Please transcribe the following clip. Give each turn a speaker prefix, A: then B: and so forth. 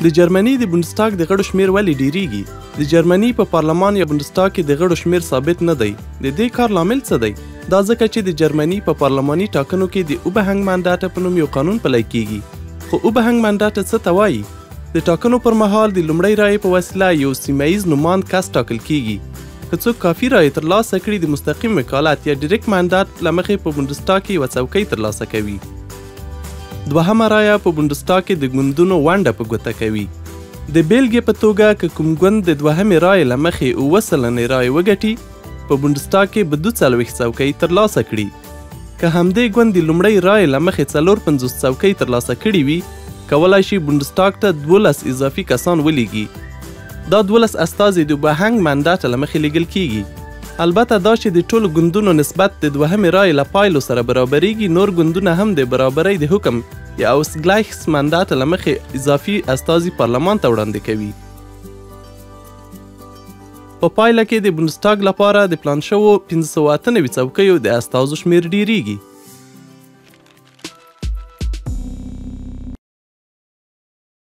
A: د جرمني د بونډسټاګ د غړو شمېر ولې ډېریږي؟ د جرمني په پارلمان یا بونډسټاګ کې د غړو شمېر ثابت نه دی. د دې کار لامل څه دی؟ دا ځکه چې د جرمني په پارلماني ټاکنو کې د اوبهنګ منډاټه په نوم یو قانون پلی کیږي. خو اوبهنګ منډاټه څه ته وایي؟ د ټاکنو پر مهال د لومړۍ رایې په وسیله یو سیمه ییز نوماند کس ټاکل کیږي. که څوک کافي رایې ترلاسه کړي د مستقیم وکالت یا ډیریکټ منډاټ له مخې په بونډسټاګ کې یوه څوکۍ ترلاسه کوي. دوهمه رایه په بونډسټاګ کې د ګوندونو ونډه په ګوته کوي. د بیلګې په توګه که کوم ګوند د دوهمې رایې له مخې اووه سلنې رایې وګټي په بونډسټاګ کې به 42 څوکۍ ترلاسه کړي. که همدې ګوند د لومړۍ رایې له مخې 54 څوکۍ ترلاسه کړي وي کولی شي بونډسټاګ ته 12 اضافي کسان ولیږي. دا 12 استازي د اوبهنګ منډاټه له مخې لیږل کیږي. البته دا چې د ټولو ګوندونو نسبت د دوهمې رایې له پایلو سره برابریږي، نور ګوندونه هم د برابرۍ د حکم یا اوسګلایخس منډاټه له مخې اضافي استازي پارلمان ته وړاندې کوي. په پایله کې د بونډسټاګ لپاره د پلان شوو 598 څوکیو د استازو شمېر ډېریږي.